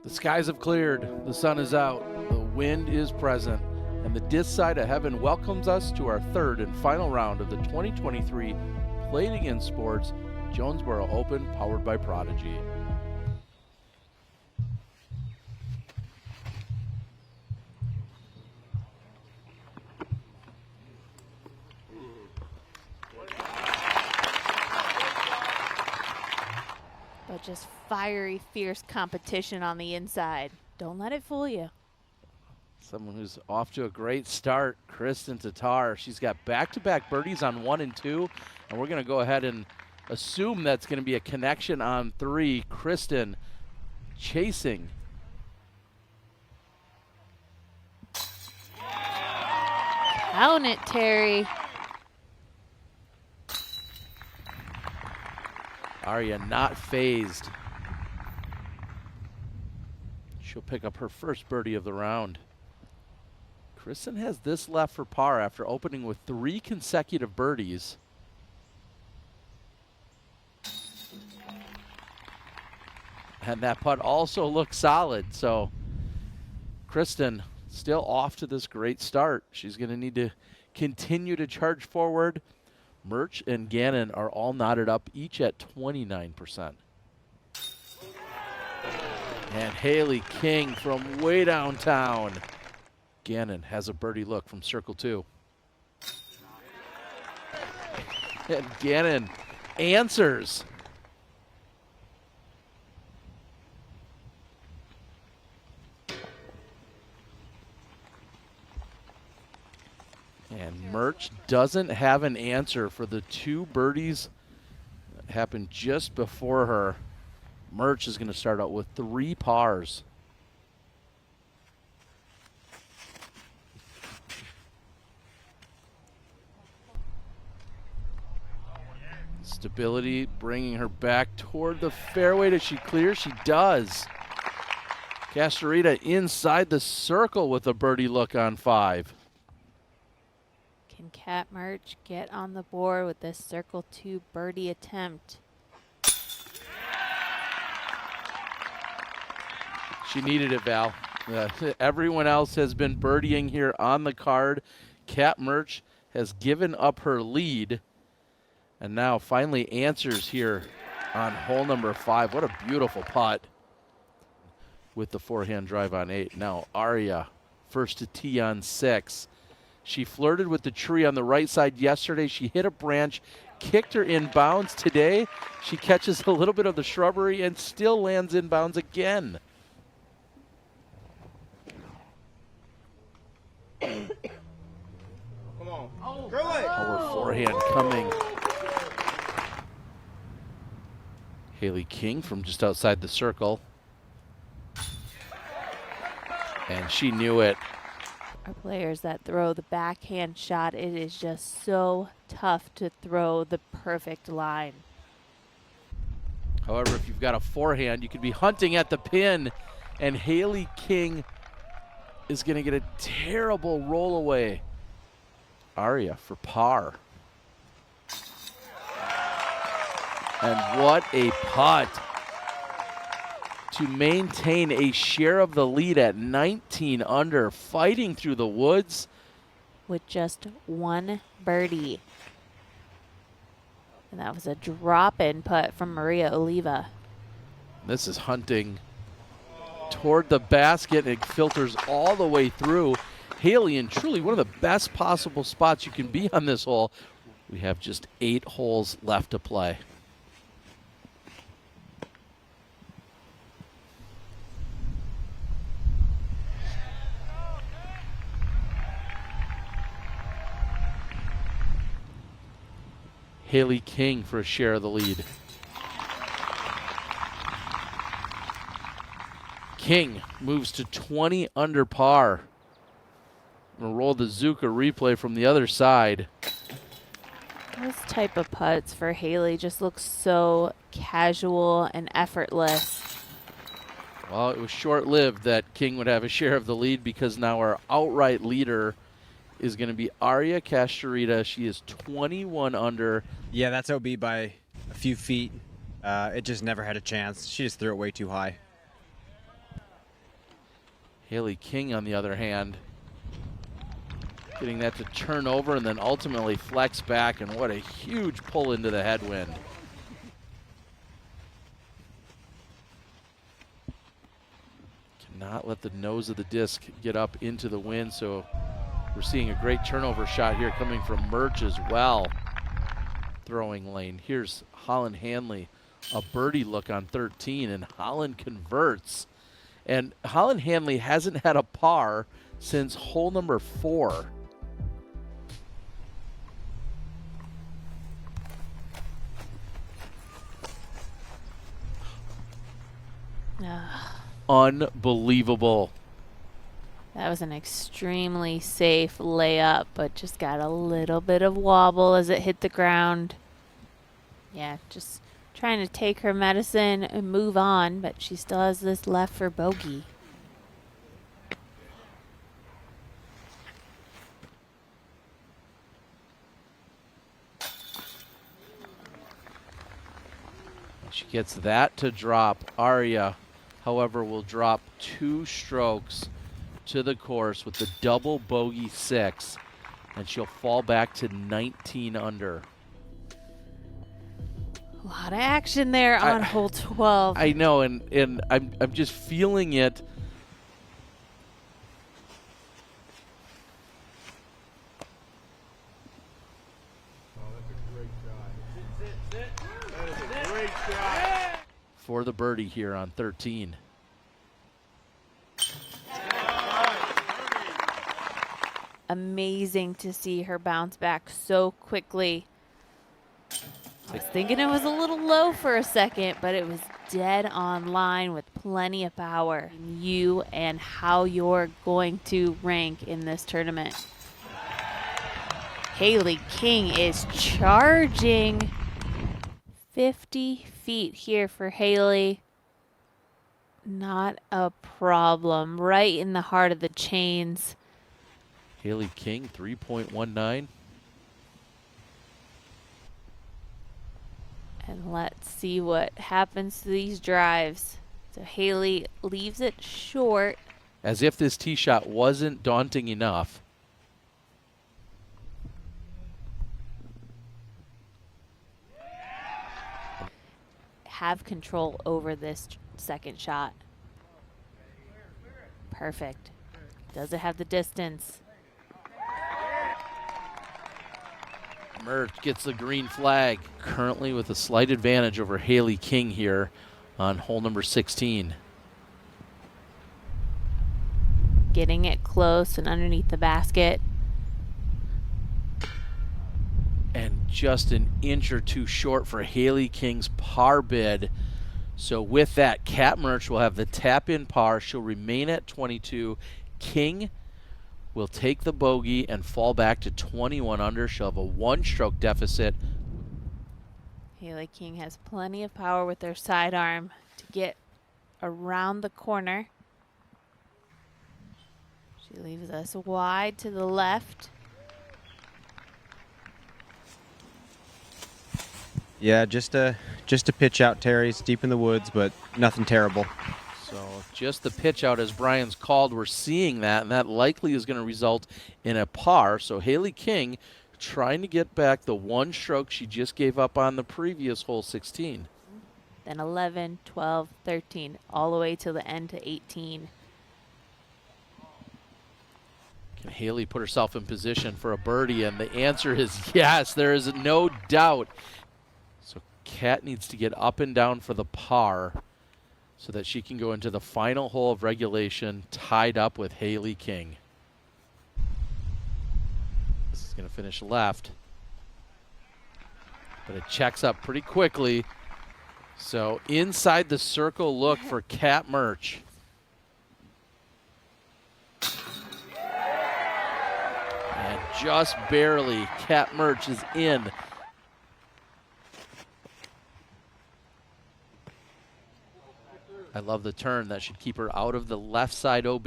The skies have cleared, the sun is out, the wind is present, and the disc side of heaven welcomes us to our third and final round of the 2023 Played Again Sports Jonesboro Open, powered by Prodigy. But just fiery, fierce competition on the inside. Don't let it fool you. Someone who's off to a great start, Kristen Tatar. She's got back-to-back birdies on 1 and 2, and we're going to go ahead and assume that's going to be a connection on 3. Kristen chasing. Count it, Terry. Arya not phased. She'll pick up her first birdie of the round. Kristen has this left for par after opening with 3 consecutive birdies. And that putt also looks solid. So Kristen still off to this great start. She's going to need to continue to charge forward. Murch and Gannon are all knotted up, each at 29%. And Haley King from way downtown. Gannon has a birdie look from circle 2. And Gannon answers. And Murch doesn't have an answer for the 2 birdies that happened just before her. Murch is going to start out with 3 pars. Stability bringing her back toward the fairway. Does she clear? She does. Castorita inside the circle with a birdie look on 5. Can Kat Murch get on the board with this circle 2 birdie attempt? She needed it, Val. Everyone else has been birdieing here on the card. Kat Murch has given up her lead and now finally answers here on hole number 5. What a beautiful putt with the forehand drive on 8. Now Arya first to tee on 6. She flirted with the tree on the right side yesterday. She hit a branch, kicked her in bounds. Today, she catches a little bit of the shrubbery and still lands in bounds again. Come on. Power forehand coming. Haley King from just outside the circle. And she knew it. Our players that throw the backhand shot, it is just so tough to throw the perfect line. However, if you've got a forehand, you could be hunting at the pin, and Haley King is going to get a terrible roll away. Arya for par. And what a putt to maintain a share of the lead at 19 under, fighting through the woods. With just 1 birdie. And that was a drop-in putt from Maria Oliva. This is hunting toward the basket. It filters all the way through. Haley in truly one of the best possible spots you can be on this hole. We have just 8 holes left to play. Haley King for a share of the lead. King moves to 20 under par. I'm going to roll the Zuka replay from the other side. This type of putts for Haley just looks so casual and effortless. Well, it was short-lived that King would have a share of the lead because now our outright leader is going to be Arya Castorita. She is 21 under. Yeah, that's OB by a few feet. It just never had a chance. She just threw it way too high. Haley King, on the other hand, getting that to turn over and then ultimately flex back, and what a huge pull into the headwind. Cannot let the nose of the disc get up into the wind, so we're seeing a great turnover shot here coming from Murch as well. Throwing lane. Here's Holland Hanley, a birdie look on 13, and Holland converts. And Holland Hanley hasn't had a par since hole number 4. Unbelievable. That was an extremely safe layup, but just got a little bit of wobble as it hit the ground. Yeah, just trying to take her medicine and move on, but she still has this left for bogey. She gets that to drop. Arya, however, will drop 2 strokes to the course with the double bogey 6, and she'll fall back to 19 under. A lot of action there on hole 12. I know, and I'm just feeling it. For the birdie here on 13. Amazing to see her bounce back so quickly. I was thinking it was a little low for a second, but it was dead on line with plenty of power. You and how you're going to rank in this tournament. Haley King is charging. 50 feet here for Haley. Not a problem. Right in the heart of the chains. Haley King, 3.19. And let's see what happens to these drives. So Haley leaves it short. As if this tee shot wasn't daunting enough. Have control over this second shot. Perfect. Does it have the distance? Murch gets the green flag. Currently with a slight advantage over Haley King here on hole number 16. Getting it close and underneath the basket. And just an inch or two short for Haley King's par bid. So with that, Kat Murch will have the tap-in par. She'll remain at 22. King will take the bogey and fall back to 21 under. She'll have a 1-stroke deficit. Haley King has plenty of power with her sidearm to get around the corner. She leaves us wide to the left. Yeah, just a pitch out, Terry. It's deep in the woods, but nothing terrible. So just the pitch out, as Brian's called, we're seeing that, and that likely is going to result in a par. So Haley King trying to get back the 1 stroke she just gave up on the previous hole 16. Then 11, 12, 13, all the way to the end to 18. Can Haley put herself in position for a birdie? And the answer is yes. There is no doubt. So Kat needs to get up and down for the par so that she can go into the final hole of regulation tied up with Haley King. This is going to finish left, but it checks up pretty quickly. So inside the circle look for Kat Murch. And just barely, Kat Murch is in. I love the turn. That should keep her out of the left side OB.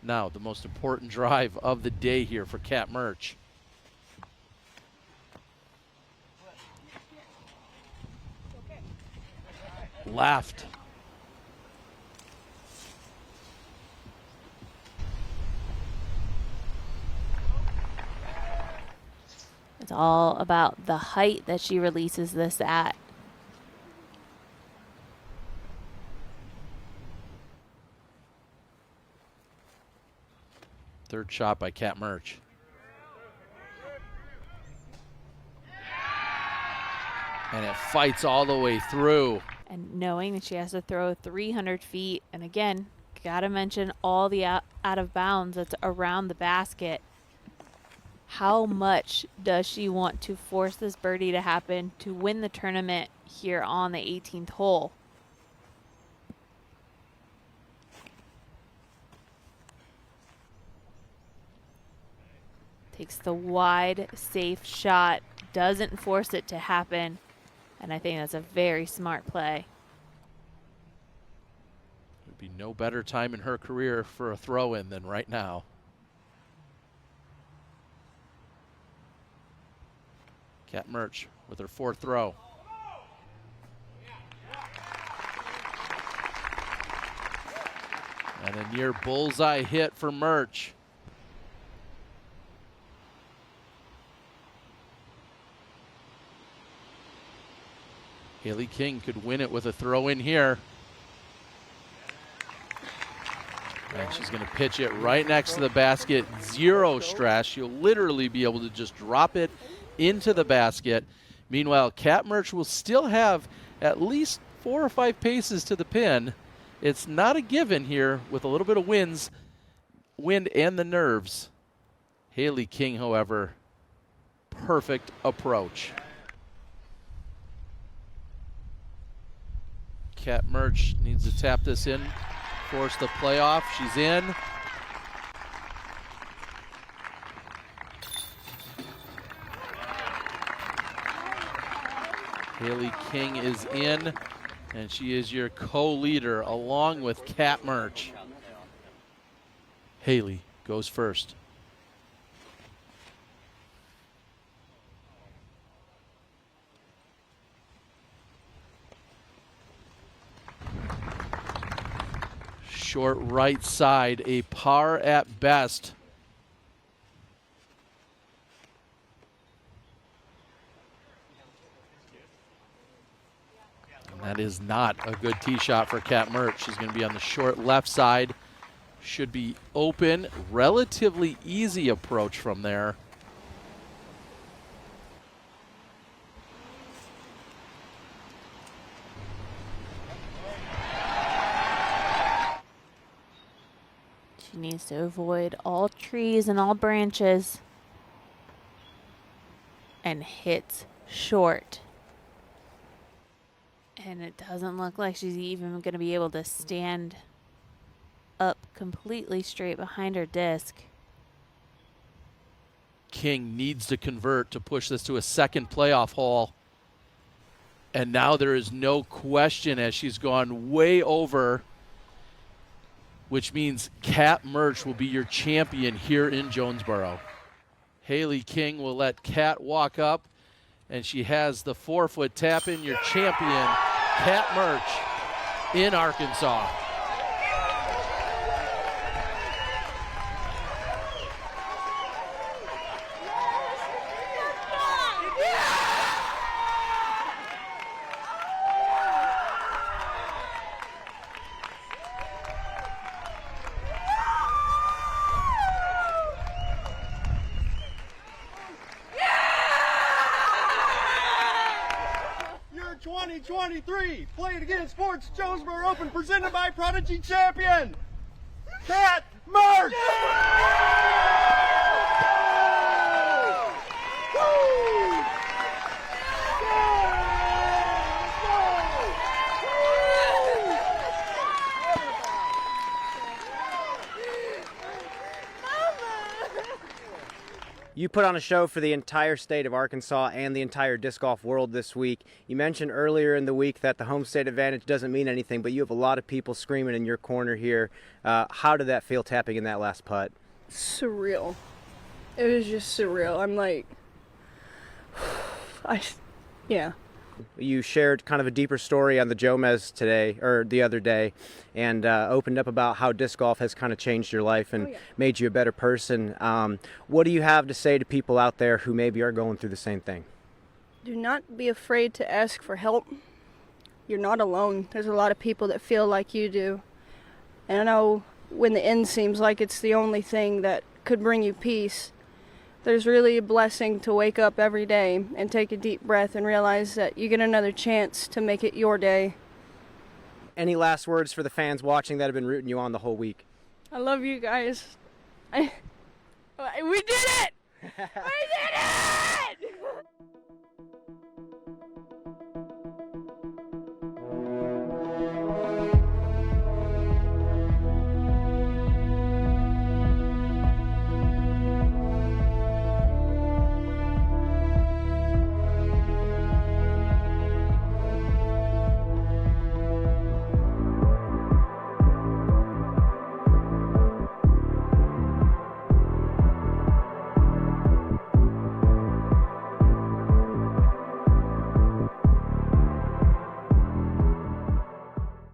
Now, the most important drive of the day here for Kat Murch. Left. It's all about the height that she releases this at. Third shot by Kat Murch. And it fights all the way through. And knowing that she has to throw 300 feet, and again, gotta mention all the out of bounds that's around the basket. How much does she want to force this birdie to happen to win the tournament here on the 18th hole? Takes the wide, safe shot, doesn't force it to happen, and I think that's a very smart play. There'd be no better time in her career for a throw-in than right now. Kat Murch with her fourth throw. And a near bullseye hit for Murch. Haley King could win it with a throw in here. And she's going to pitch it right next to the basket. Zero stress. You'll literally be able to just drop it into the basket. Meanwhile, Kat Murch will still have at least 4 or 5 paces to the pin. It's not a given here with a little bit of wind and the nerves. Haley King, however, perfect approach. Kat Murch needs to tap this in, force the playoff. She's in. Haley King is in, and she is your co-leader along with Kat Murch. Haley goes first. Short right side, a par at best. And that is not a good tee shot for Kat Murch. She's going to be on the short left side. Should be open. Relatively easy approach from there. She needs to avoid all trees and all branches and hits short. And it doesn't look like she's even going to be able to stand up completely straight behind her disc. King needs to convert to push this to a second playoff hole. And now there is no question as she's gone way over, which means Kat Murch will be your champion here in Jonesboro. Haley King will let Kat walk up, and she has the 4-foot tap in, your champion, Kat Murch in Arkansas. Your 2023 Play It Again Sports Jonesboro Open presented by Prodigy champion, Kat Murch! You put on a show for the entire state of Arkansas and the entire disc golf world this week. You mentioned earlier in the week that the home state advantage doesn't mean anything, but you have a lot of people screaming in your corner here. How did that feel tapping in that last putt? Surreal. It was just surreal. I'm like, yeah. You shared kind of a deeper story on the Jomez today, or the other day, and opened up about how disc golf has kind of changed your life and made you a better person. What do you have to say to people out there who maybe are going through the same thing? Do not be afraid to ask for help. You're not alone. There's a lot of people that feel like you do. And I know when the end seems like it's the only thing that could bring you peace, there's really a blessing to wake up every day and take a deep breath and realize that you get another chance to make it your day. Any last words for the fans watching that have been rooting you on the whole week? I love you guys. We did it! We did it!